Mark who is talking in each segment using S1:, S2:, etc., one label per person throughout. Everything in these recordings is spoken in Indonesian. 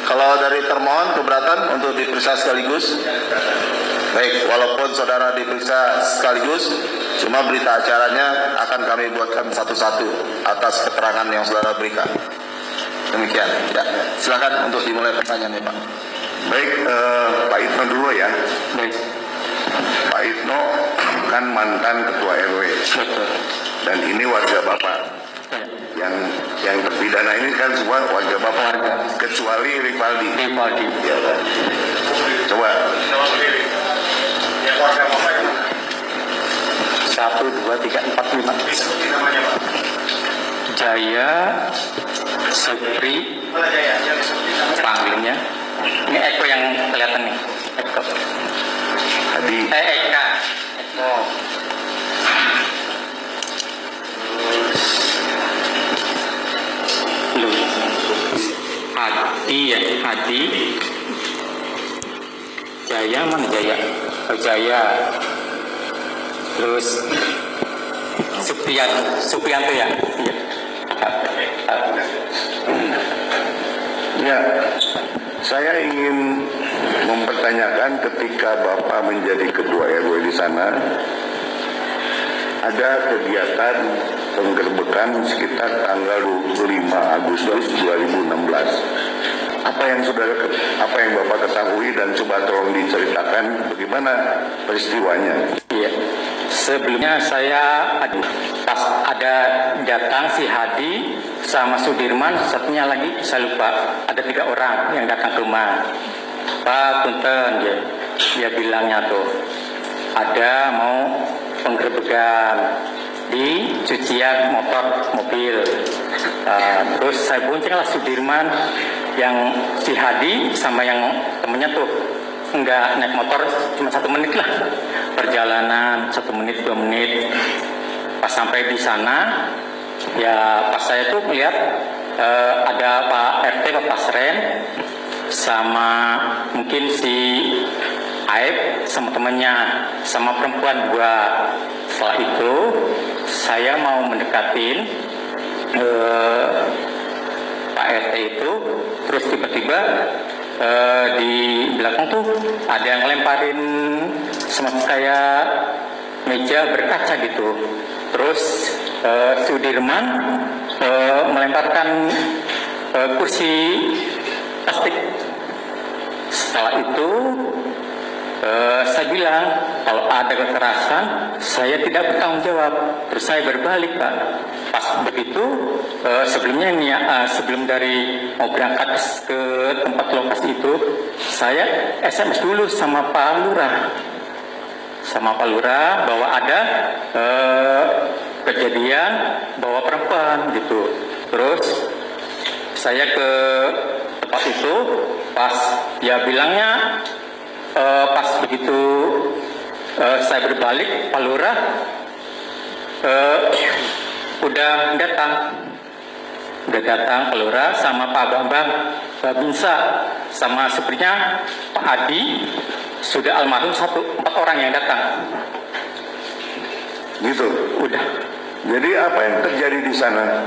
S1: Kalau dari termohon keberatan untuk diperiksa sekaligus? Baik, walaupun saudara diperiksa sekaligus, cuma berita acaranya akan kami buatkan satu-satu atas keterangan yang saudara berikan. Demikian. Ya, silakan untuk dimulai pertanyaannya, Pak.
S2: Baik, Pak Itno dulu ya.
S1: Baik.
S2: Pak Itno kan mantan ketua RW.
S1: Betul.
S2: Dan ini warga Bapak. Yang terpidana ini kan semua warga Bapak, kecuali Rivaldi. Ya, Pak. Coba. Yang warga Bapak itu
S1: 1, 2, 3, 4, 5. Jaya, Supri, panggilnya. Ini Eko yang kelihatan nih. Eko.
S2: Hadi.
S1: Eka. Eko. Hadi ya, Hadi. Jaya mana Jaya? Oh, Jaya. Terus Supriyanto ya. Iya.
S2: Ya, saya ingin mempertanyakan ketika Bapak menjadi ketua RW di sana, ada kegiatan penggerbekan sekitar tanggal 25 Agustus 2016. Apa yang Bapak ketahui dan coba tolong diceritakan bagaimana peristiwanya?
S1: Iya. Sebelumnya pas ada datang si Hadi sama Sudirman, satunya lagi saya lupa, ada 3 orang yang datang ke rumah. Pak Punten, dia bilangnya tuh ada mau penggerbekan di cucian mobil. Terus saya boncenglah Sudirman, yang si Hadi sama yang temennya tuh enggak naik motor, cuma 1 menit lah perjalanan, 1 menit 2 menit. Pas sampai di sana, ya pas saya tuh melihat ada Pak RT, Pak Pasren, sama mungkin si Aib sama temennya, sama perempuan 2. Setelah itu saya mau mendekatin Pak RT itu, terus tiba-tiba di belakang tuh ada yang lemparin semacam kayak meja berkaca gitu. Terus Sudirman melemparkan kursi plastik. Setelah itu saya bilang kalau ada kekerasan saya tidak bertanggung jawab. Terus saya berbalik, Pak. Pas begitu sebelumnya nih sebelum dari mau berangkat ke tempat lokasi itu, saya SMS dulu sama Pak Lurah bahwa ada kejadian bawa perempuan gitu. Terus saya ke tempat itu, pas ya bilangnya pas begitu saya berbalik, Pak Lurah udah datang Pak Lurah sama Pak Bambang Babinsa sama suprinya Pak Adi, sudah almarhum 4 orang yang datang.
S2: Gitu.
S1: Udah.
S2: Jadi apa yang terjadi di sana?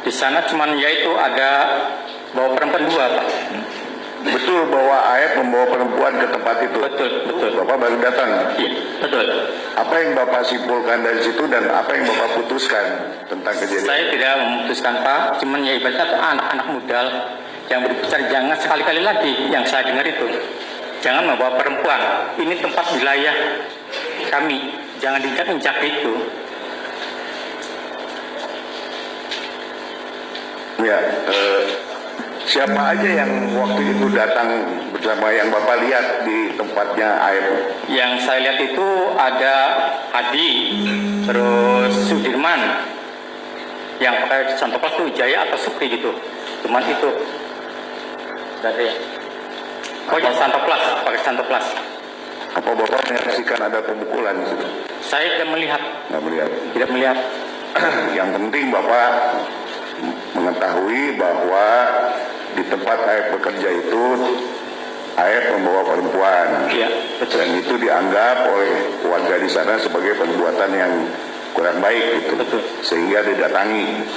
S1: Di sana cuman yaitu ada bawa perempuan 2, Pak.
S2: Betul bahwa Aib membawa perempuan ke tempat itu?
S1: Betul.
S2: Bapak baru datang?
S1: Iya, betul.
S2: Apa yang Bapak simpulkan dari situ dan apa yang Bapak putuskan tentang kejadian?
S1: Saya tidak memutuskan, Pak. Cuman ya ibaratnya anak-anak muda yang berbicara, jangan sekali-kali lagi yang saya dengar itu. Jangan membawa perempuan. Ini tempat wilayah kami. Jangan diinjak-injak itu.
S2: Ya, siapa aja yang waktu itu datang bersama yang Bapak lihat di tempatnya Aib?
S1: Yang saya lihat itu ada Hadi, terus Sudirman, yang pakai santoplas itu Jaya atau Supri gitu. Cuman itu dari ya santoplas, pakai santoplas.
S2: Apa Bapak menyaksikan ada pemukulan?
S1: Saya tidak melihat. Tidak melihat.
S2: Yang penting Bapak mengetahui bahwa di tempat Aib bekerja itu Aib membawa perempuan.
S1: Iya, betul.
S2: Dan itu dianggap oleh warga di sana sebagai perbuatan yang kurang baik gitu.
S1: Betul.
S2: Sehingga didatangi.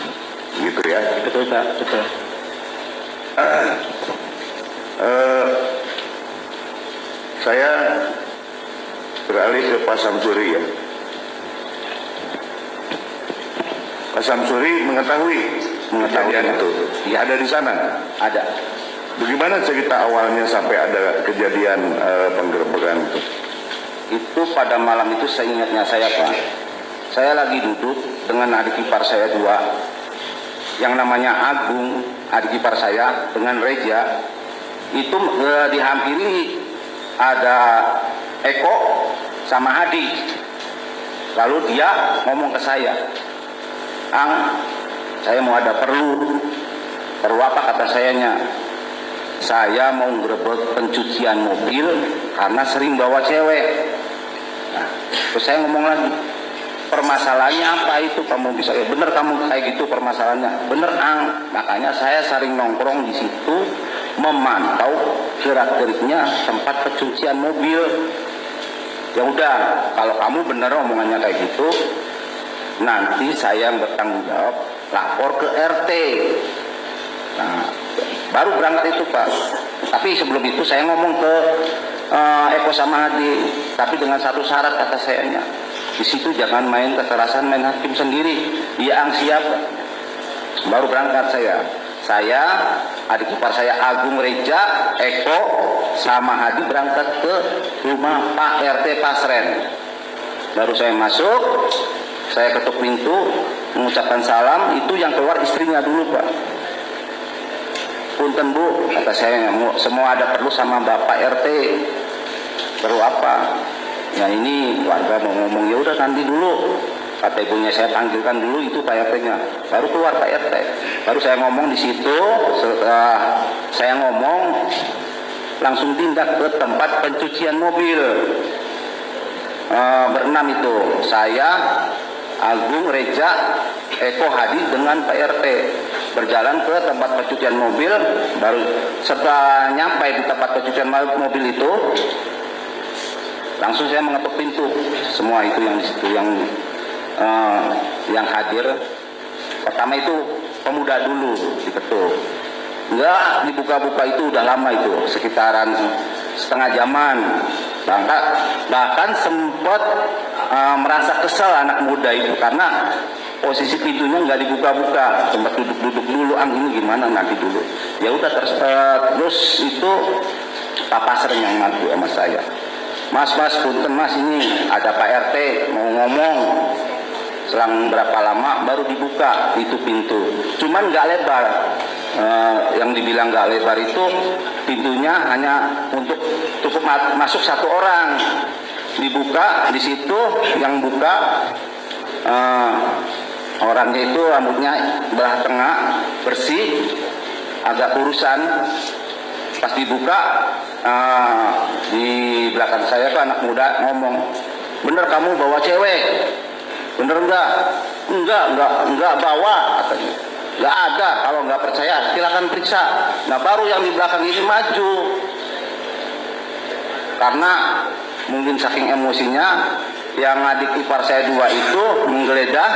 S2: Gitu ya.
S1: Betul, Pak. Betul.
S2: Saya beralih ke Pak Samsuri ya. Pak Samsuri mengetahui kejadian itu. Ya, ada di sana.
S3: Ada.
S2: Bagaimana cerita awalnya sampai ada kejadian penggerebekan itu?
S3: Itu pada malam itu seingatnya saya, Pak. Saya lagi duduk dengan adik ipar saya dua, yang namanya Agung, adik ipar saya, dengan Reja. Itu dihampiri ada Eko sama Hadi. Lalu dia ngomong ke saya, "Ang, saya mau ada perlu." Perlu apa kata sayanya? "Saya mau ngerebut pencucian mobil karena sering bawa cewek." Nah, terus saya ngomong lagi, "Permasalahannya apa itu kamu bisa?" "Ya bener kamu kayak gitu permasalahannya." "Bener Ang, makanya saya sering nongkrong di situ memantau gerak-geriknya tempat pencucian mobil." "Ya udah, kalau kamu bener omongannya kayak gitu, nanti saya yang bertanggung jawab lapor ke RT." Nah, baru berangkat itu Pak. Tapi sebelum itu saya ngomong ke Eko sama Hadi, tapi dengan satu syarat kata sayanya, "Di situ jangan main kekerasan, main hakim sendiri." "Iya Ang, siap." Baru berangkat saya adik ipar saya Agung, Reja, Eko sama Hadi berangkat ke rumah Pak RT Pasren. Baru saya masuk, saya ketuk pintu, mengucapkan salam. Itu yang keluar istrinya dulu Pak. "Punten Bu," kata saya, "semua ada perlu sama Bapak RT." "Perlu apa?" "Ya ini warga mau ngomong." "Ya udah nanti dulu," kata ibunya, "saya panggilkan dulu itu Pak RT-nya." Baru keluar Pak RT. Baru saya ngomong di situ. Setelah saya ngomong, langsung tindak ke tempat pencucian mobil. Berenam itu, saya, Agung, Reja, Eko, Hadi dengan Pak RT berjalan ke tempat pencucian mobil. Baru setelah nyampe di tempat pencucian mobil itu, langsung saya mengetuk pintu. Semua itu yang di situ yang hadir. Pertama itu pemuda dulu diketuk. Enggak dibuka-buka, itu udah lama itu, sekitaran setengah jaman. Bahkan sempat merasa kesal anak muda itu karena posisi pintunya nggak dibuka-buka, sempat duduk-duduk dulu. "Ang, ini gimana nanti dulu." Ya udah terus itu Pak Pasren yang ngaku sama saya, Mas, punten Mas, ini ada Pak RT mau ngomong." Selang berapa lama baru dibuka itu pintu, cuman nggak lebar. Yang dibilang nggak lebar itu pintunya hanya untuk cukup masuk satu orang. Dibuka di situ, yang buka orangnya itu rambutnya belah tengah, bersih, agak kurusan. Pas dibuka, di belakang saya tuh anak muda ngomong, "Bener kamu bawa cewek? Bener enggak?" Enggak bawa," katanya. "Enggak ada, kalau enggak percaya silakan periksa." Nah, baru yang di belakang ini maju. Karena mungkin saking emosinya, yang adik ipar saya dua itu menggeledah.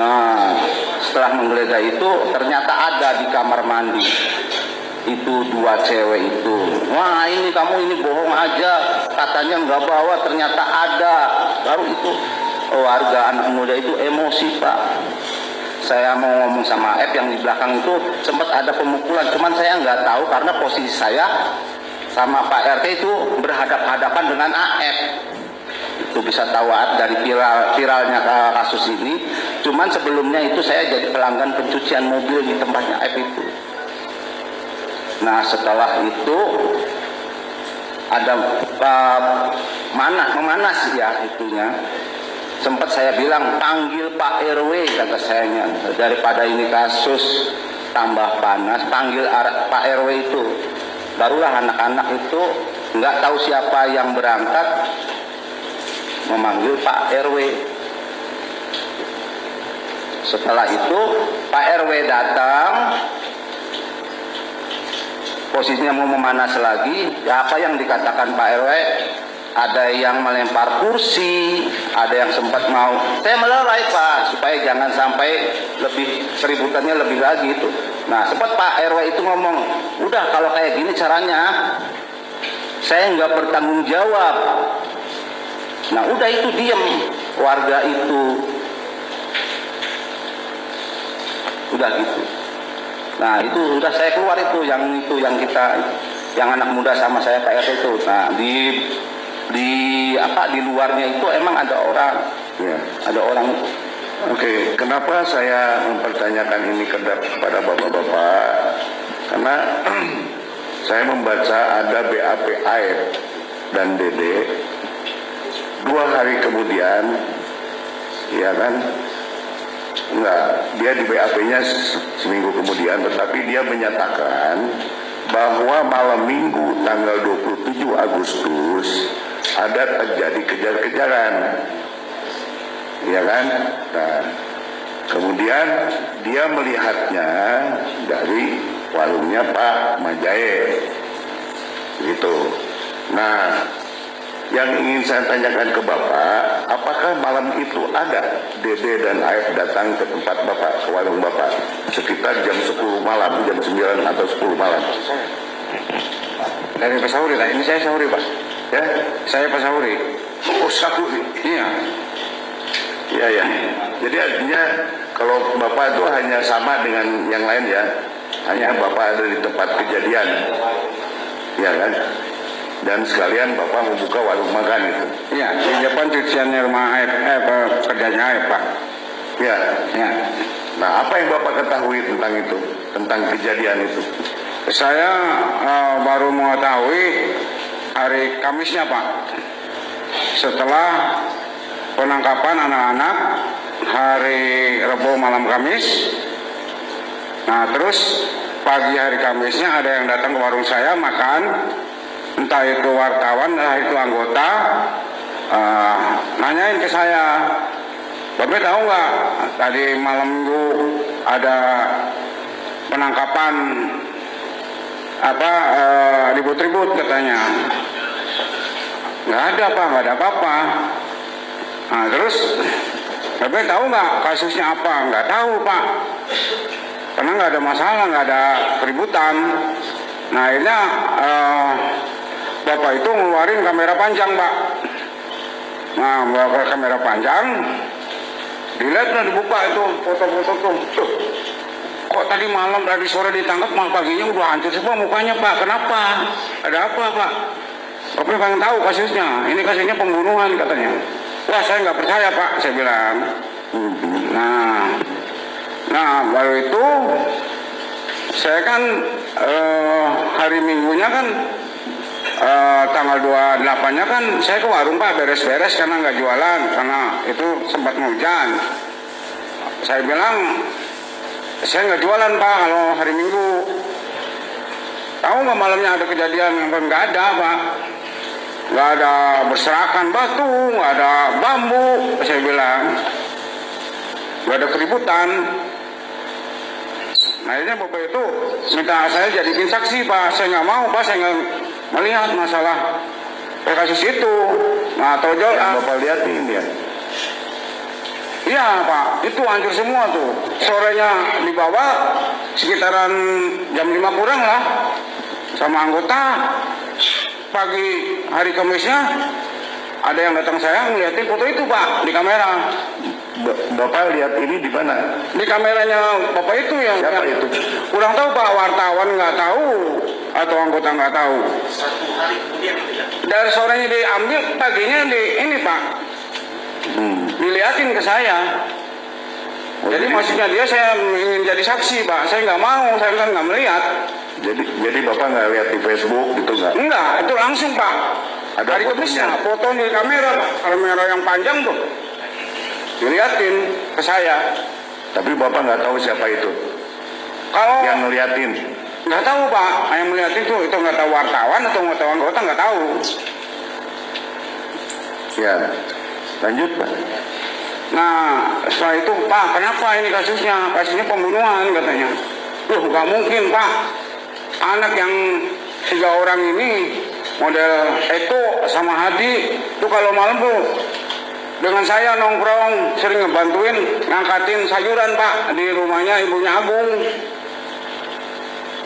S3: Nah, setelah menggeledah itu ternyata ada di kamar mandi itu dua cewek itu. "Wah, ini kamu ini bohong aja, katanya nggak bawa, ternyata ada." Baru itu warga anak muda itu emosi Pak. Saya mau ngomong sama F yang di belakang itu, sempat ada pemukulan, cuman saya nggak tahu karena posisi saya sama Pak RT itu berhadap-hadapan dengan AF. Itu bisa tahu dari viralnya kasus ini. Cuman sebelumnya itu saya jadi pelanggan pencucian mobil di tempatnya F itu. Nah, setelah itu ada memanas ya itunya. Sempat saya bilang, "Panggil Pak RW," kata sayanya, "daripada ini kasus tambah panas, panggil Pak RW itu." Barulah anak-anak itu nggak tahu siapa yang berangkat memanggil Pak RW. Setelah itu Pak RW datang, posisinya mau memanas lagi. Ya, apa yang dikatakan Pak RW? Ada yang melempar kursi, ada yang sempat mau. Saya melerai Pak, supaya jangan sampai lebih keributannya lebih lagi itu. Nah sempat Pak RW itu ngomong, udah kalau kayak gini caranya saya nggak bertanggung jawab. Nah udah itu diem warga itu, udah gitu. Nah itu udah saya keluar itu yang kita, yang anak muda sama saya Pak RT itu. Nah di luarnya itu emang ada orang,
S2: Ya.
S3: ada orang.
S2: Oke, kenapa saya mempertanyakan ini kepada bapak-bapak? Karena saya membaca ada BAP Aib dan Dede 2 hari kemudian, ya kan? Enggak, dia di BAP-nya seminggu kemudian, tetapi dia menyatakan bahwa malam Minggu tanggal 27 Agustus ada terjadi kejar-kejaran. Ya kan? Nah, kemudian dia melihatnya dari warungnya Pak Majae, gitu. Nah, yang ingin saya tanyakan ke Bapak, apakah malam itu ada Dede dan Aib datang ke tempat Bapak, ke warung Bapak, sekitar jam 10 malam, jam 9 atau 10 malam?
S3: Dari Pak Sauri lah, ini saya Sauri Pak.
S2: Ya?
S3: Saya Pak Sauri.
S2: Oh, Sauri.
S3: Iya.
S2: Iya, ya. Jadi artinya kalau Bapak itu hanya sama dengan yang lain ya, hanya Bapak ada di tempat kejadian, ya kan? Dan sekalian Bapak membuka warung makan itu.
S3: Iya, di depan cuciannya rumah Aib, kerjanya Aib Pak.
S2: Ya.
S3: Ya.
S2: Nah, apa yang Bapak ketahui tentang itu, tentang kejadian itu?
S3: Saya baru mengetahui hari Kamisnya Pak. Setelah penangkapan anak-anak hari Rebo malam Kamis. Nah terus pagi hari Kamisnya ada yang datang ke warung saya makan, entah itu wartawan, entah itu anggota, nanyain ke saya, Bapak tahu nggak tadi malam Minggu ada penangkapan ribut-ribut katanya. Nggak ada Pak, nggak ada apa-apa. Nah terus Bapak tahu nggak kasusnya apa? Nggak tahu Pak, karena nggak ada masalah, nggak ada keributan. Nah akhirnya Bapak itu ngeluarin kamera panjang Pak. Nah bawa kamera panjang, dilihat dan dibuka itu foto-foto tuh. Kok tadi malam, tadi sore ditangkap, malam paginya udah hancur semua mukanya Pak. Kenapa? Ada apa Pak? Bapak pengen tahu kasusnya. Ini kasusnya pembunuhan katanya. Wah saya nggak percaya Pak, saya bilang. Nah baru itu saya kan hari Minggunya kan tanggal 28-nya kan saya ke warung Pak, beres-beres karena nggak jualan, karena itu sempat hujan. Saya bilang saya nggak jualan Pak kalau hari Minggu. Tahu nggak malamnya ada kejadian? Nggak ada Pak. Nggak ada berserakan batu, nggak ada bambu, saya bilang. Nggak ada keributan. Nah akhirnya Bapak itu minta saya jadiin saksi Pak. Saya nggak mau Pak, saya nggak melihat masalah kasus itu. Nah tojol
S2: Bapak lihat ini ya?
S3: Iya Pak, itu hancur semua tuh. Sorenya dibawa sekitaran jam 5 kurang lah sama anggota. Pagi hari Kamisnya ada yang datang saya ngeliatin foto itu Pak di kamera.
S2: Bapak lihat ini di mana?
S3: Di kameranya Bapak itu yang
S2: Siapa itu?
S3: kurang tahu Pak, wartawan nggak tahu atau anggota nggak tahu. Dari sorenya diambil, paginya di ini Pak, diliatin ke saya. Jadi maksudnya dia saya ingin jadi saksi Pak, saya nggak mau, saya kan nggak melihat.
S2: Jadi Bapak nggak lihat di Facebook gitu nggak?
S3: Enggak, itu langsung Pak.
S2: Ada
S3: hari Kamisnya, foto di kamera Pak, kamera yang panjang tuh. Diliatin ke saya.
S2: Tapi Bapak nggak tahu siapa itu
S3: Kalau
S2: yang ngeliatin?
S3: nggak tahu Pak, yang melihat itu nggak tahu wartawan atau nggak tahu anggota, nggak tahu.
S2: Ya, lanjut Pak.
S3: Nah setelah itu Pak, kenapa ini kasusnya pembunuhan katanya. Loh nggak mungkin Pak, anak yang 3 orang ini model Eko sama Hadi tuh kalau malam tuh dengan saya nongkrong, sering ngebantuin ngangkatin sayuran Pak di rumahnya ibunya Agung.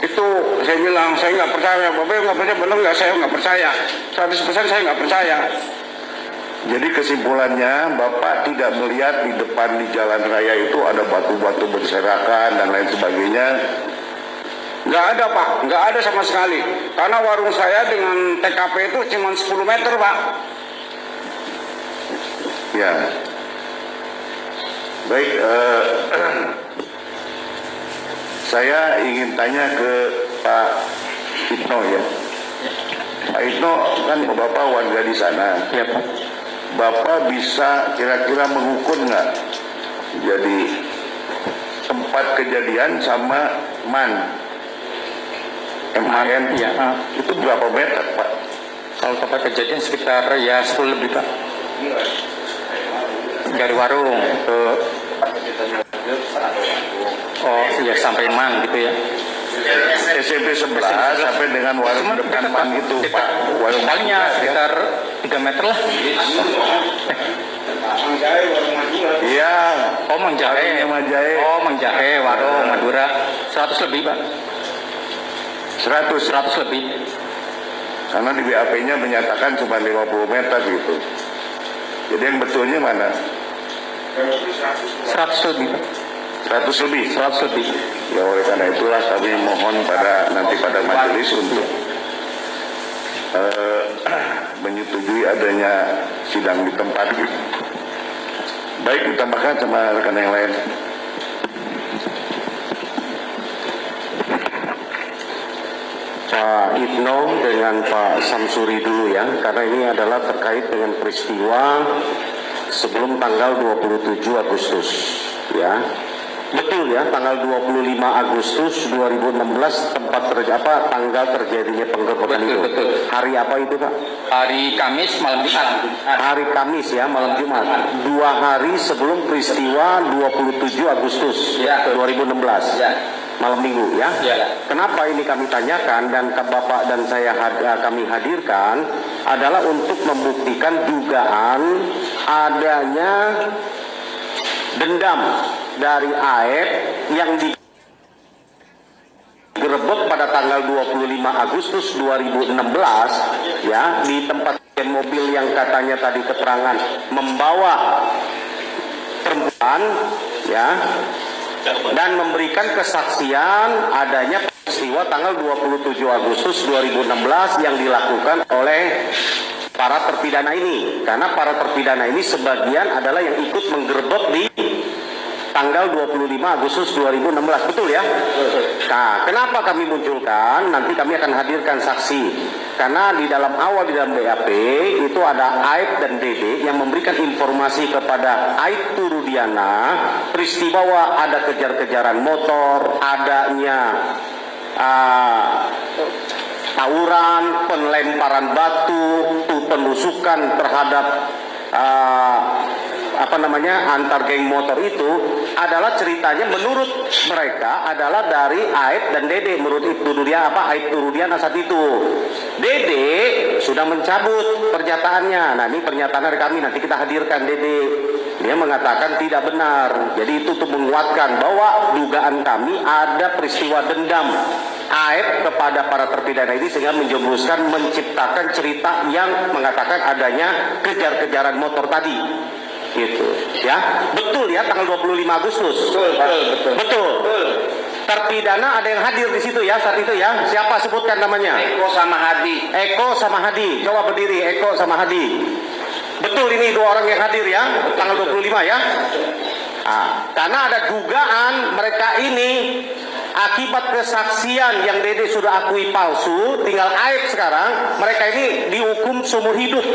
S3: Itu saya bilang, saya nggak percaya. Bapak nggak percaya, benar nggak? Saya nggak percaya. 100% saya nggak percaya.
S2: Jadi kesimpulannya Bapak tidak melihat di depan di jalan raya itu ada batu-batu berserakan dan lain sebagainya.
S3: Nggak ada Pak, nggak ada sama sekali. Karena warung saya dengan TKP itu cuma 10 meter Pak.
S2: Ya. Baik, saya ingin tanya ke Pak Itno ya. Pak Itno kan Bapak warga di sana.
S1: Ya Pak.
S2: Bapak bisa kira-kira mengukur nggak? Jadi tempat kejadian sama MAN
S1: Ya.
S2: itu berapa meter Pak?
S1: Kalau tempat kejadian sekitar ya 10 lebih Pak. Dari warung ke ya sampai MAN gitu ya.
S2: SMP 11 sampai dengan warung depan MAN gitu Pak. Warung
S1: Paling-palingnya sekitar 3 meter lah.
S2: Iya.
S1: Oh Mang Jahe. Mang Jahe, warung Madura 100 lebih Pak. 100 lebih.
S2: Karena di BAP-nya menyatakan cuma 50 meter gitu. Jadi yang betulnya mana?
S1: 100 lebih Pak.
S2: 100 lebih.
S1: 100 lebih.
S2: Ya oleh karena itulah kami mohon nanti pada majelis untuk menyetujui adanya sidang di tempat. Baik, ditambahkan sama rekan yang lain.
S4: Pak Itno dengan Pak Samsuri dulu ya, karena ini adalah terkait dengan peristiwa sebelum tanggal 27 Agustus ya. Betul ya, tanggal 25 Agustus 2016 tanggal terjadinya penggerbekan itu.
S1: Betul.
S4: Hari apa itu Pak?
S1: Hari Kamis malam Jumat.
S4: Hari Kamis ya, malam Jumat. 2 hari sebelum peristiwa 27 Agustus
S1: Ya.
S4: 2016.
S1: Ya.
S4: Malam Minggu ya.
S1: Ya.
S4: Kenapa ini kami tanyakan dan Bapak dan saya kami hadirkan adalah untuk membuktikan dugaan adanya dendam dari AF yang digerebek pada tanggal 25 Agustus 2016 ya, di tempat mobil yang katanya tadi keterangan membawa perempuan ya, dan memberikan kesaksian adanya peristiwa tanggal 27 Agustus 2016 yang dilakukan oleh para terpidana ini. Karena para terpidana ini sebagian adalah yang ikut menggerebek di tanggal 25 Agustus 2016, betul ya? Nah, kenapa kami munculkan? Nanti kami akan hadirkan saksi. Karena di dalam BAP itu ada Aib dan Dede yang memberikan informasi kepada Aibtu Rudiana peristiwa ada kejar-kejaran motor, adanya tawuran, penlemparan batu, penusukan terhadap antar geng motor itu adalah ceritanya menurut mereka adalah dari Aib dan Dede. Menurut Aibtu Rudiana saat itu Dede sudah mencabut pernyataannya. Nah ini pernyataan dari kami, nanti kita hadirkan Dede. Dia mengatakan tidak benar. Jadi itu untuk menguatkan bahwa dugaan kami ada peristiwa dendam Aib kepada para terpidana ini sehingga menjerumuskan menciptakan cerita yang mengatakan adanya kejar-kejaran motor tadi. Gitu ya. Betul ya, tanggal 25 Agustus. Betul. Terpidana ada yang hadir di situ ya saat itu ya. Siapa sebutkan namanya?
S3: Eko sama Hadi.
S4: Coba berdiri, Eko sama Hadi. Betul, ini 2 orang yang hadir ya tanggal 25 ya. Karena ada dugaan mereka ini akibat kesaksian yang Dede sudah akui palsu, tinggal Aib sekarang, mereka ini dihukum seumur hidup.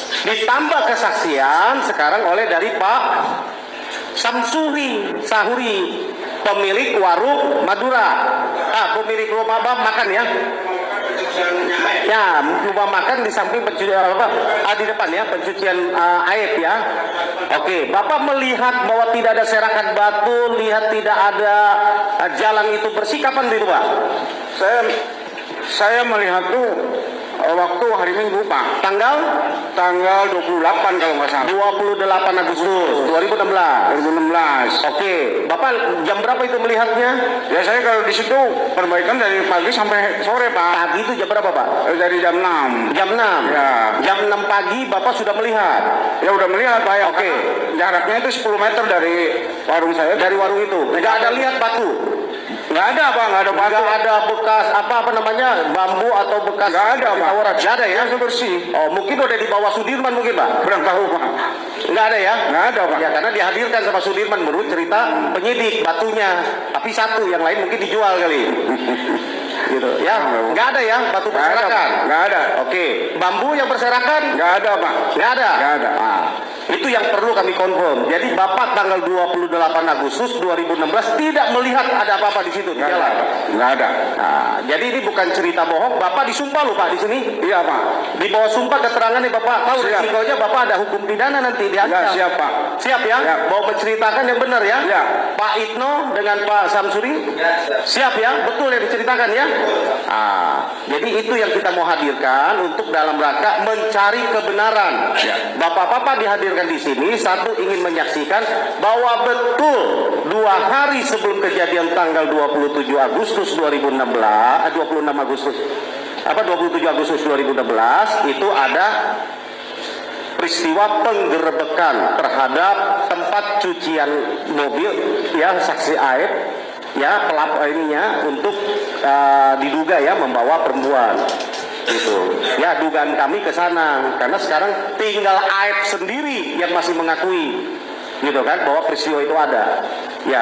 S4: Ditambah kesaksian sekarang oleh dari Pak Samsuri Sahuri, pemilik warung Madura, pemilik rumah makan ya. Ya, rumah makan di samping pencucian di depan ya, pencucian air ya. Oke, Bapak melihat bahwa tidak ada serakan batu, lihat tidak ada jalan itu bersih, kapan itu Pak?
S3: Saya melihat tuh Waktu hari Minggu, Pak.
S4: Tanggal
S3: Tanggal 28 kalau nggak salah.
S4: 28 Agustus 2016.
S3: 2016.
S4: Oke, Bapak jam berapa itu melihatnya?
S3: Ya saya kalau di situ perbaikan dari pagi sampai sore, Pak.
S4: Pagi itu jam berapa, Pak?
S3: Dari jam 6.
S4: Jam 6.
S3: Ya.
S4: Jam 6 pagi Bapak sudah melihat.
S3: Ya udah melihat, Pak. Ya.
S4: Oke.
S3: Karena jaraknya itu 10 meter dari warung saya.
S4: Dari warung itu. Nggak ada lihat batu.
S3: Nggak ada, Pak. Nggak ada batu.
S4: Nggak ada bekas apa namanya bambu atau bekas.
S3: Nggak ada, Pak.
S4: Nggak ada ya.
S3: Itu bersih.
S4: Oh, mungkin udah di bawah Sudirman mungkin, Pak.
S3: Kurang tahu, Pak.
S4: Nggak ada ya?
S3: Nggak ada, Pak.
S4: Ya karena dihadirkan sama Sudirman menurut cerita penyidik batunya. Tapi satu, yang lain mungkin dijual kali. Gitu ya. Nggak ada ya batu
S3: Nggak ada, Pak.
S4: berserakan.
S3: Nggak ada.
S4: Oke, bambu yang berserakan
S3: Nggak ada, Pak.
S4: nggak ada.
S3: Nggak ada.
S4: Ah, itu yang perlu kami konfirm. Jadi Bapak tanggal 28 Agustus 2016 tidak melihat ada apa-apa di situ di
S3: Nggak
S4: jalan.
S3: ada. Nggak ada.
S4: Nah, jadi ini bukan cerita bohong. Bapak disumpah loh Pak di sini.
S3: Iya, Pak.
S4: Di bawah sumpah keterangan nih Bapak tahu
S3: Siap.
S4: risikonya Bapak ada hukum pidana nanti diancam.
S3: Ya, siap, Pak.
S4: Siap ya?
S3: Siap.
S4: Mau menceritakan yang benar ya?
S3: Ya.
S4: Pak Itno dengan Pak Samsuri? Siap ya? Betul yang diceritakan ya? Jadi itu yang kita mau hadirkan untuk dalam rangka mencari kebenaran.
S3: Ya.
S4: Bapak-bapak dihadirkan di sini satu ingin menyaksikan bahwa betul 2 hari sebelum kejadian tanggal 27 Agustus 2016, 26 Agustus 27 Agustus 2016 itu ada peristiwa penggerebekan terhadap tempat cucian mobil ya saksi Aib ya pelapor ininya untuk diduga ya membawa perempuan gitu ya dugaan kami ke sana karena sekarang tinggal Aib sendiri yang masih mengakui gitu kan bahwa peristiwa itu ada ya.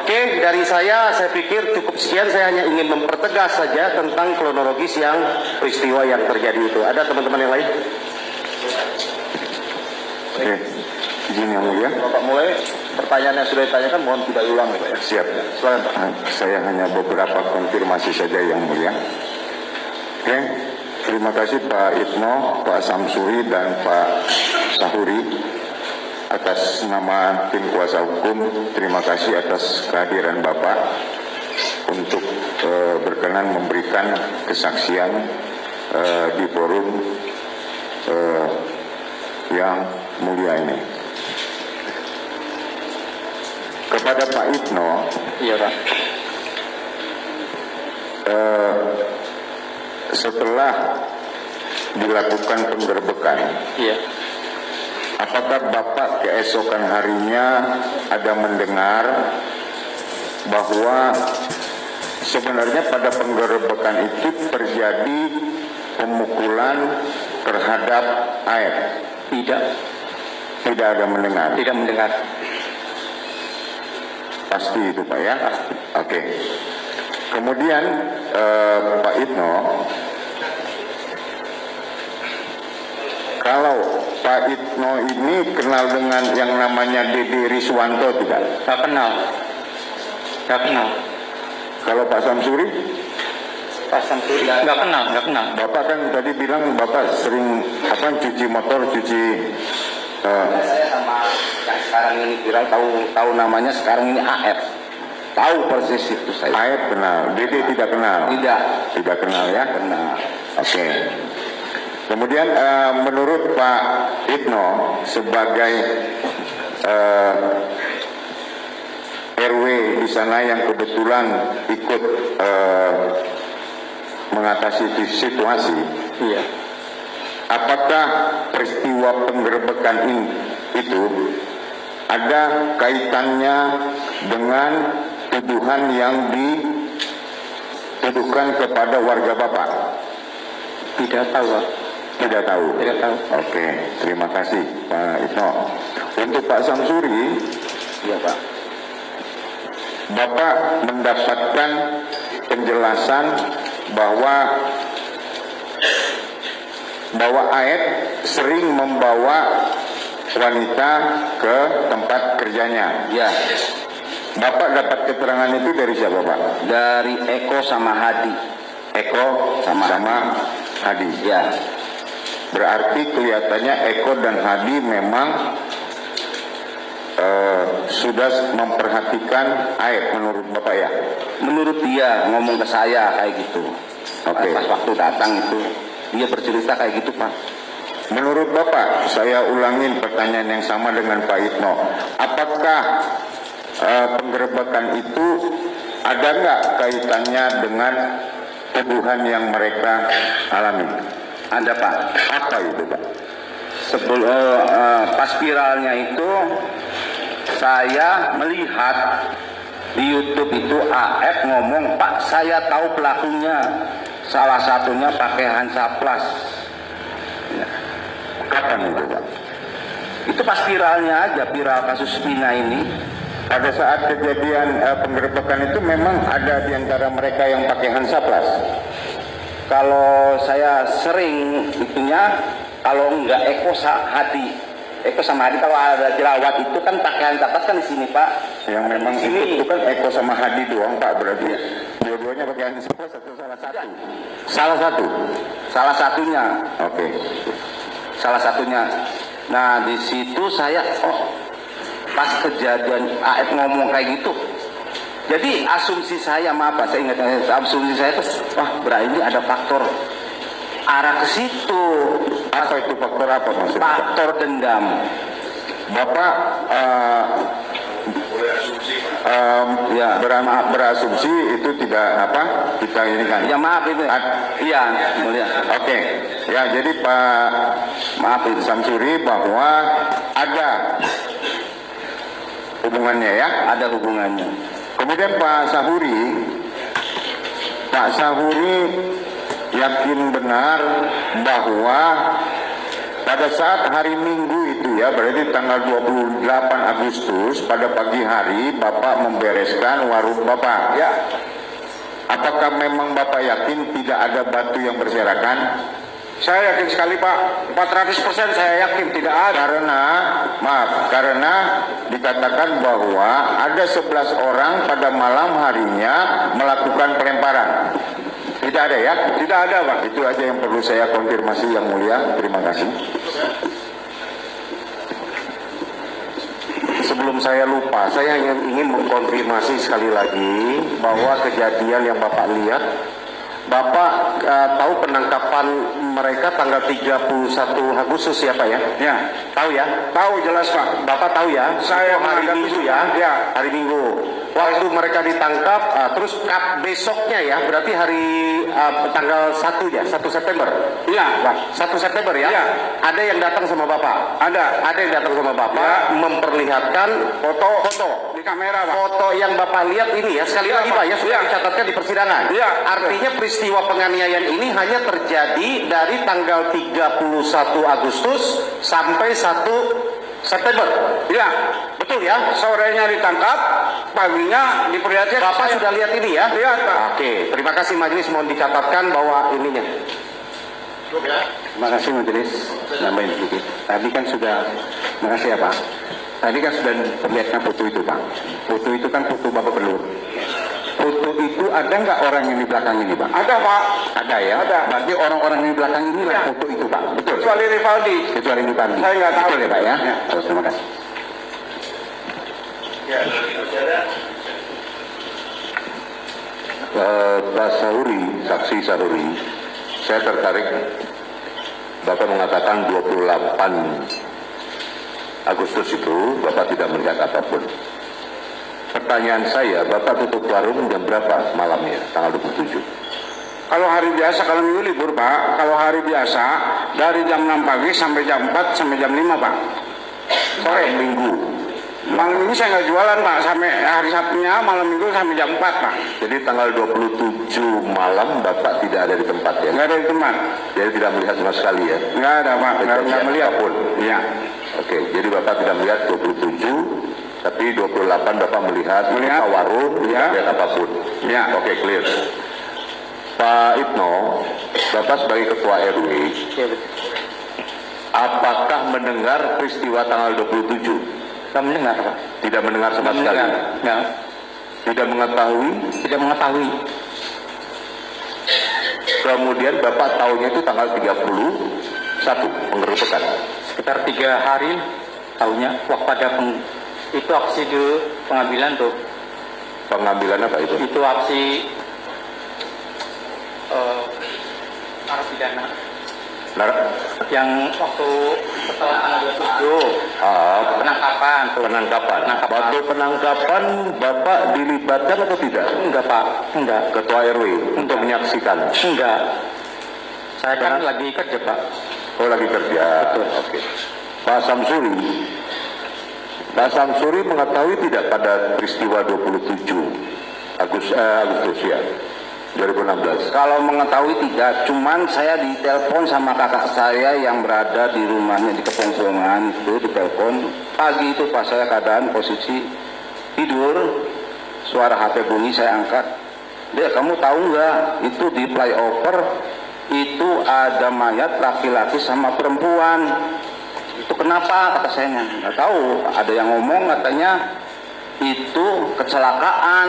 S4: Oke, dari saya pikir cukup sekian. Saya hanya ingin mempertegas saja tentang kronologis yang peristiwa yang terjadi itu. Ada teman-teman yang lain?
S2: Oke, izin yang mulia.
S3: Bapak mulai. Pertanyaan yang sudah ditanyakan mohon tidak diulang, Pak. Ya.
S2: Siap. Saya hanya beberapa konfirmasi saja yang mulia. Oke, terima kasih Pak Itno, Pak Samsuri, dan Pak Sahuri. Atas nama tim kuasa hukum, terima kasih atas kehadiran Bapak untuk berkenan memberikan kesaksian di forum yang mulia ini. Kepada Pak Itno,
S1: Iya, Pak.
S2: setelah dilakukan penggerbekan,
S1: Iya.
S2: apakah Bapak keesokan harinya ada mendengar bahwa sebenarnya pada penggerbekan itu terjadi pemukulan terhadap Aib?
S1: Tidak,
S2: Tidak ada mendengar.
S1: tidak mendengar.
S2: Pasti itu Pak ya. Oke. Kemudian Pak Itno, kalau Pak Itno ini kenal dengan yang namanya Dede Riswanto tidak?
S1: Nggak kenal. Nggak kenal.
S2: Kalau Pak Samsuri,
S1: Pak Samsuri nggak kenal, nggak kenal.
S2: Bapak kan tadi bilang Bapak sering cuci motor,
S3: Saya sama yang sekarang ini viral tahu namanya sekarang ini AF. Tahu persis itu saya.
S2: Aib kenal, Dede tidak kenal. Tidak kenal ya.
S3: Benar.
S2: Oke. Kemudian menurut Pak Itno sebagai RW di sana yang kebetulan ikut mengatasi situasi,
S1: Iya.
S2: apakah peristiwa penggerebekan itu ada kaitannya dengan tuduhan yang dituduhkan kepada warga Bapak?
S1: Tidak tahu, Pak.
S2: Tidak tahu.
S1: Tidak tahu.
S2: Oke, terima kasih Pak Itno. Untuk Pak Samsuri,
S3: Iya, Pak.
S2: Bapak mendapatkan penjelasan bahwa Aib sering membawa wanita ke tempat kerjanya.
S3: Ya,
S2: Bapak dapat keterangan itu dari siapa Pak?
S3: dari Eko sama Hadi.
S2: Eko sama Hadi.
S3: Ya,
S2: Berarti kelihatannya Eko dan Hadi memang sudah memperhatikan Aib menurut Bapak ya?
S3: Menurut dia ngomong ke saya kayak gitu.
S2: Oke.
S3: Pas waktu datang itu dia bercerita kayak gitu, Pak.
S2: Menurut Bapak, saya ulangin pertanyaan yang sama dengan Pak Itno. Apakah penggerebekan itu ada nggak kaitannya dengan tuduhan yang mereka alami?
S3: Ada, Pak.
S2: Apa itu, Pak?
S3: Sebelum pas viralnya itu saya melihat di YouTube itu AF ngomong, Pak, saya tahu pelakunya. Salah satunya pakai Hansaplas. Ya.
S2: Kapan itu, Pak?
S3: Itu pas viralnya aja, viral kasus Pina ini.
S2: Pada saat kejadian penggerebekan itu memang ada di antara mereka yang pakai Hansaplas.
S3: Kalau saya sering itunya, kalau enggak Eko sama Hadi kalau ada jerawat itu kan pakai Hansaplas kan di sini, Pak.
S2: Yang memang
S3: Sini.
S2: itu kan Eko sama Hadi doang, Pak, berarti dua-duanya pakai Hansaplas atau salah satu?
S3: Salah satu. Salah satunya.
S2: Oke.
S3: Salah satunya. Nah, di situ saya pas kejadian AF ngomong kayak gitu. Jadi asumsi saya, maaf Pak, saya ingat asumsi saya itu, wah berarti ada faktor arah ke situ.
S2: Apa itu faktor apa maksudnya?
S3: Faktor dendam.
S2: Bapak
S3: Ya.
S2: berasumsi itu tidak apa kita ini kan?
S3: Ya maaf itu. Iya, mulia.
S2: Oke, ya jadi Pak maaf itu Samsuri bahwa ada hubungannya ya?
S3: Ada hubungannya.
S2: Kemudian Pak Sahuri yakin benar bahwa pada saat hari Minggu itu ya, berarti tanggal 28 Agustus pada pagi hari Bapak membereskan warung Bapak.
S3: Ya.
S2: Apakah memang Bapak yakin tidak ada batu yang berserakan?
S3: Saya yakin sekali Pak, 400% saya yakin tidak ada.
S2: Karena dikatakan bahwa ada 11 orang pada malam harinya melakukan pelemparan. Tidak ada ya?
S3: Tidak ada Pak.
S2: Itu aja yang perlu saya konfirmasi yang mulia. Terima kasih.
S4: Sebelum saya lupa, saya ingin mengkonfirmasi sekali lagi bahwa kejadian yang Bapak lihat, Bapak tahu penangkapan mereka tanggal 31 Agustus ya Pak ya?
S3: Ya,
S4: Tahu ya?
S3: tahu jelas Pak.
S4: Bapak tahu ya?
S3: Saya
S4: Itu hari
S3: menghadapi
S4: Minggu ya?
S3: Ya.
S4: Hari Minggu. Waktu mereka ditangkap, terus besoknya ya, berarti hari tanggal 1 ya, 1 September.
S3: Iya, Pak.
S4: 1 September ya?
S3: Iya.
S4: Ada yang datang sama Bapak?
S3: Ada
S4: Ada yang datang sama Bapak memperlihatkan foto
S3: di kamera Pak.
S4: foto yang Bapak lihat ini ya, sekali
S3: Iya,
S4: lagi
S3: Pak.
S4: Pak ya, supaya
S3: Iya.
S4: dicatatkan di persidangan.
S3: Iya.
S4: Artinya peristiwa penganiayaan ini hanya terjadi dari tanggal 31 Agustus sampai 1 September.
S3: Iya,
S4: Betul ya?
S3: sorenya ditangkap, paginya diperlihatkan.
S4: Bapak sudah lihat ini ya?
S3: Lihat Pak.
S4: Oke, terima kasih majelis, mohon dicatatkan bahwa ininya.
S1: Terima kasih majelis. Nambahin sedikit. Tadi kan sudah, terima kasih ya Pak. Tadi kan sudah perlihatkan foto itu Pak. Foto itu kan foto Bapak Belur. Foto itu ada nggak orang yang di belakang ini Pak?
S3: Ada Pak.
S1: Ada ya?
S3: Ada.
S1: Berarti orang-orang yang di belakang inilah
S3: Ya.
S1: foto itu Pak. Betul.
S3: Kecuali Rivaldi.
S1: Kecuali ini Pak.
S3: Saya nggak tahu.
S1: Betul ya Pak ya?
S3: Ya.
S1: Terima kasih.
S2: Pak saksi Sahuri, saya tertarik Bapak mengatakan 28 Agustus itu Bapak tidak melihat apapun. Pertanyaan saya, Bapak tutup warung jam berapa malamnya, tanggal 27?
S3: Kalau hari biasa, kalau minggu libur Pak. Kalau hari biasa dari jam 6 pagi sampai jam 4 sampai jam 5 Pak.
S2: Sore minggu.
S3: Malam minggu saya nggak jualan Pak, sampai hari Sabtunya malam minggu sampai jam 4 Pak.
S2: Jadi tanggal 27 malam Bapak tidak ada di tempat ya?
S3: Nggak ada di tempat.
S2: Jadi tidak melihat sama sekali ya?
S3: Nggak ada Pak, nggak melihat
S2: apapun.
S3: Iya.
S2: Oke, jadi Bapak tidak melihat 27, tapi 28 Bapak melihat
S3: Melihat.
S2: buka warung,
S3: Ya.
S2: tidak melihat apapun.
S3: Ya.
S2: Oke, clear. Pak Itno, Bapak sebagai Ketua RW, apakah mendengar peristiwa tanggal 27?
S1: Saya mendengar Pak.
S2: Tidak mendengar sama sekali?
S1: Nggak.
S2: Tidak mengetahui?
S1: Tidak mengetahui.
S2: Kemudian Bapak tahunya itu tanggal 31 penggerbekan.
S1: Sekitar 3 hari tahunya waktu pada Itu aksi di pengambilan tuh.
S2: Pengambilan apa itu?
S1: Itu aksi narapidana yang waktu setelah tanggal 27 penangkapan tuh.
S2: Penangkapan. Waktu penangkapan Bapak dilibatkan atau tidak?
S1: Enggak Pak, enggak.
S2: Ketua RW untuk menyaksikan?
S1: Enggak. Saya kan lagi kerja Pak.
S2: Oh, lagi kerja.
S1: Betul.
S2: Oke. Pak Samsuri mengetahui tidak pada peristiwa 27 Agustus ya 2016?
S3: Kalau mengetahui tidak, cuman saya ditelepon sama kakak saya yang berada di rumahnya di Kepongpongan itu, ditelepon pagi itu pas saya keadaan posisi tidur, suara HP bunyi, saya angkat. Dek, kamu tahu nggak itu di flyover itu ada mayat laki-laki sama perempuan. Itu kenapa? Kata saya nggak tahu. Ada yang ngomong katanya itu kecelakaan.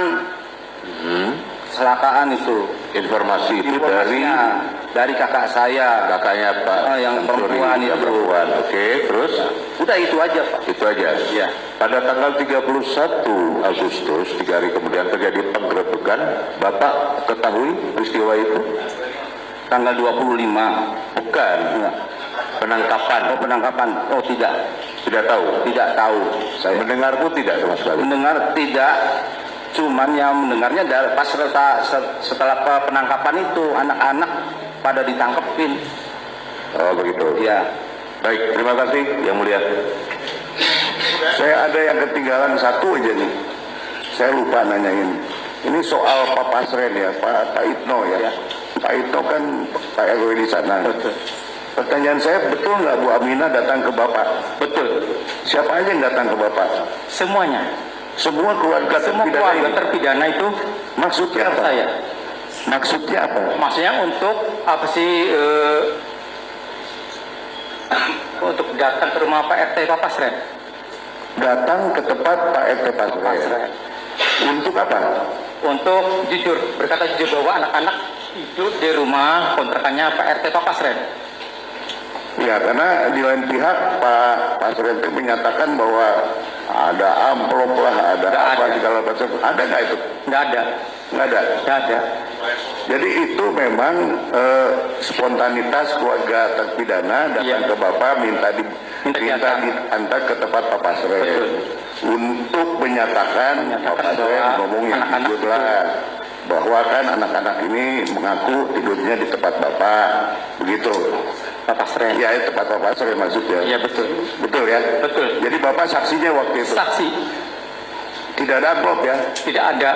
S3: Kecelakaan itu.
S2: Informasi itu
S3: dari kakak saya.
S2: kakaknya Pak
S3: yang
S2: Samsuri,
S3: perempuan itu.
S2: yang perempuan. Oke, terus?
S3: Udah itu aja Pak.
S2: Itu aja.
S3: Ya.
S2: Pada tanggal 31 Agustus, 3 hari kemudian terjadi penggerebekan. Bapak ketahui peristiwa itu?
S3: Tanggal 25.
S2: Bukan.
S3: Enggak.
S2: Penangkapan.
S3: Oh, penangkapan. Oh, tidak.
S2: Tidak tahu.
S3: Tidak tahu. Saya
S2: Mendengar pun tidak sama sekali.
S3: mendengar tidak. Cuman yang mendengarnya pas setelah penangkapan itu anak-anak pada ditangkepin.
S2: Oh, begitu.
S3: Ya.
S2: Baik, terima kasih Yang Mulia. Saya ada yang ketinggalan satu aja nih. Saya lupa nanyain. Ini soal Pak Pasren ya, Pak Itno ya. Pak Itno kan Pak RW di sana. Pertanyaan saya, betul nggak Bu Aminah datang ke Bapak?
S1: Betul.
S2: Siapa aja yang datang ke Bapak?
S1: Semuanya.
S2: Semua keluarga
S1: Semua
S2: terpidana
S1: keluarga
S2: ini.
S1: terpidana itu
S2: Maksudnya apa?
S1: saya.
S2: Maksudnya apa?
S1: Maksudnya untuk apa sih? Untuk datang ke rumah Pak RT Pak Pasren.
S2: Datang ke tempat Pak RT Pasren. Untuk apa?
S1: Untuk berkata jujur bahwa anak-anak hidup di rumah kontrakannya Pak RT Pak Pasren.
S2: Ya, karena di lain pihak Pak Pasren itu menyatakan bahwa ada amplop lah, ada
S1: Nggak
S2: apa
S1: ada.
S2: segala macam. Ada nggak itu?
S1: Nggak ada.
S2: Nggak ada.
S1: Nggak ada.
S2: Jadi itu memang spontanitas keluarga terpidana datang
S1: Iya.
S2: ke Bapak minta
S1: diantar.
S2: diantar ke tempat Pak Pasren.
S1: Betul.
S2: Untuk menyatakan Pak Pasren
S1: bahwa
S2: ngomong yang
S1: anak-anak
S2: jujur lah, bahwa kan anak-anak ini mengaku tidurnya di tempat Bapak, begitu.
S1: Pak Pasren.
S2: Ya, itu tempat Pak Pasren maksudnya.
S1: Iya betul.
S2: Betul ya?
S1: Betul.
S2: Jadi Bapak saksinya waktu itu?
S1: Saksi
S2: Tidak ada amplop ya?
S1: tidak ada.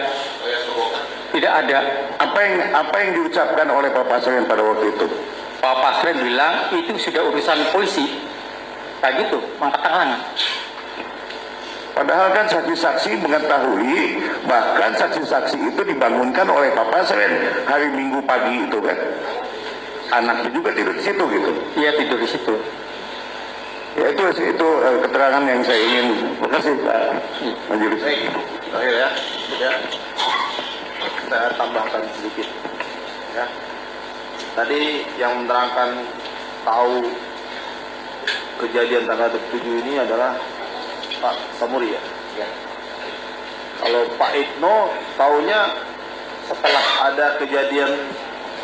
S1: Tidak ada.
S2: Apa yang diucapkan oleh Pak Pasren pada waktu itu?
S1: Pak Pasren bilang itu sudah urusan polisi. Kayak gitu, angkat tangan.
S2: Padahal kan saksi-saksi mengetahui, bahkan saksi-saksi itu dibangunkan oleh Pak Pasren hari Minggu pagi itu kan. Anaknya juga tidur di situ gitu.
S1: Iya tidur di situ.
S2: Ya itu keterangan yang saya ingin. Terima kasih Pak Majelis.
S3: Terakhir ya. Saya tambahkan sedikit. Ya. Tadi yang menerangkan tahu kejadian tanggal 27 ini adalah Pak Samuri ya. Ya. Kalau Pak Itno tahunya setelah ada kejadian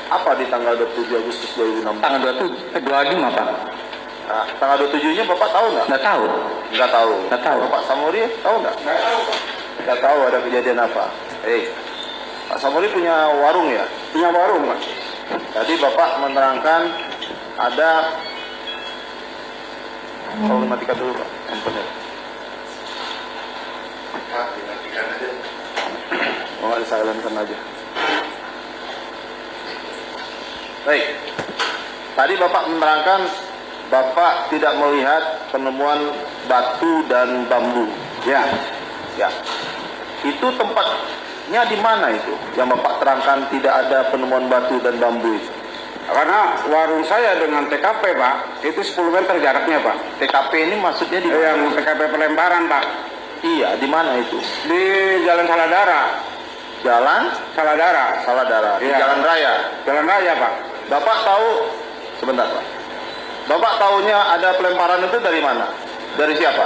S3: apa di tanggal 27 Agustus 2016?
S1: Tanggal 25 Pak.
S3: Nah, tanggal 27-nya Bapak tahu nggak?
S1: Nggak tahu.
S3: Nggak tahu.
S1: Nggak tahu.
S3: Pak Samuri tahu nggak? Nggak tahu ada kejadian apa. Pak Samuri punya warung ya? Punya warung Pak. Tadi Bapak menerangkan ada, kalau matikan dulu Pak, handphonenya. Oh, nggak silentkan aja. Baik. Tadi Bapak menerangkan Bapak tidak melihat penemuan batu dan bambu. Ya. Ya. Itu tempatnya di mana itu? Yang Bapak terangkan tidak ada penemuan batu dan bambu itu.
S5: Karena warung saya dengan TKP Pak, itu 10 meter jaraknya Pak.
S3: TKP ini maksudnya di
S5: Yang TKP Pelembaran Pak,
S3: Iya, di mana itu?
S5: di Jalan Saladara.
S3: Jalan
S5: Saladara.
S3: Saladara, di
S5: Iya.
S3: Jalan Raya.
S5: Jalan Raya Pak.
S3: Bapak tahu, sebentar Pak. Bapak tahunya ada pelemparan itu dari mana? Dari siapa?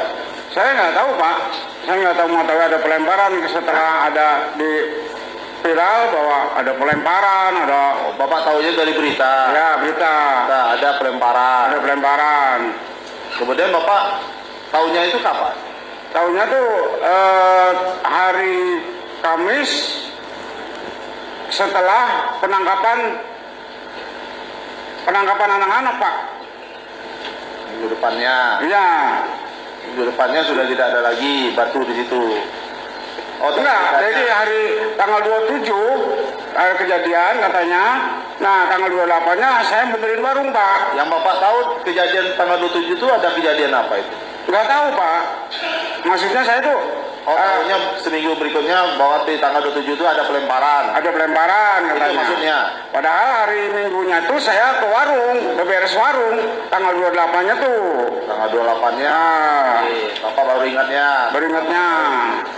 S5: Saya nggak tahu Pak. Saya nggak tahu mengetahui ada pelemparan setelah ada di viral bahwa ada pelemparan, ada
S3: Bapak tahunya dari berita.
S5: ya berita,
S3: Nah, ada pelemparan.
S5: ada pelemparan.
S3: Kemudian Bapak tahunya itu kapan?
S5: Tahunya tuh hari Kamis setelah penangkapan anak-anak, Pak.
S3: Minggu depannya.
S5: Iya.
S3: Minggu depannya sudah tidak ada lagi batu di situ. Oh,
S5: Enggak, jadi hari tanggal 27 ada kejadian katanya. Nah, tanggal 28-nya saya benerin warung, Pak.
S3: Yang Bapak tahu kejadian tanggal 27 itu ada kejadian apa itu?
S5: Nggak tahu, Pak. Maksudnya saya tuh
S3: Oh, tahunya seminggu berikutnya bahwa di tanggal 27 itu ada pelemparan.
S5: ada pelemparan katanya.
S3: Itu maksudnya?
S5: Padahal hari Minggunya tuh saya ke warung, beres warung. Tanggal 28-nya tuh.
S3: Tanggal 28-nya.
S5: Nah,
S3: Bapak baru ingatnya.
S5: beringatnya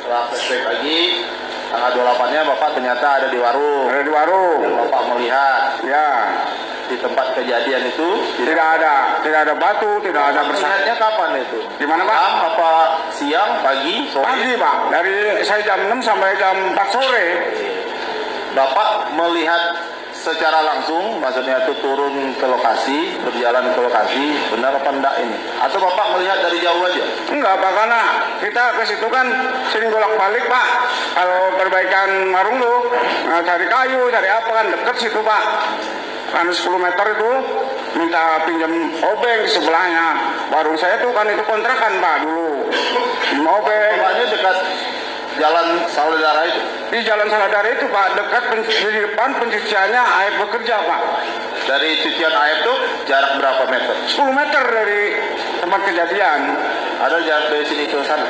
S3: Setelah flashback lagi, tanggal 28-nya Bapak ternyata ada di warung.
S5: ada di warung.
S3: Bapak melihat
S5: Ya,
S3: di tempat kejadian itu
S5: tidak ada batu, tidak ada bersama.
S3: melihatnya kapan itu?
S5: Di mana, Pak?
S3: Malam apa siang, pagi, sore?
S5: Pagi, Pak. Dari saya jam 6 sampai jam 4 sore.
S3: Bapak melihat secara langsung, maksudnya itu turun ke lokasi, berjalan ke lokasi, benar apa enggak ini? Atau Bapak melihat dari jauh aja?
S5: Enggak, Pak, karena kita ke situ kan sering bolak-balik, Pak. Kalau perbaikan warung tuh, nah, cari kayu, cari apa kan deket situ, Pak. Kan 10 meter itu minta pinjam obeng di sebelahnya. Warung saya tuh kan itu kontrakan, Pak, dulu. Pinjam obeng.
S3: Bapaknya dekat jalan Saudara itu.
S5: Di Jalan Saladara itu, Pak, dekat di depan pencuciannya air bekerja, Pak.
S3: Dari cucian air tuh jarak berapa meter?
S5: 10 meter dari tempat kejadian.
S3: Ada jarak dari sini ke sana?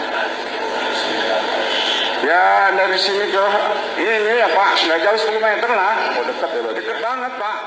S5: Ya, dari sini ke ini ya, Pak, nggak jauh 10 meter lah.
S3: Oh, dekat ya, Pak.
S5: Dekat banget, Pak.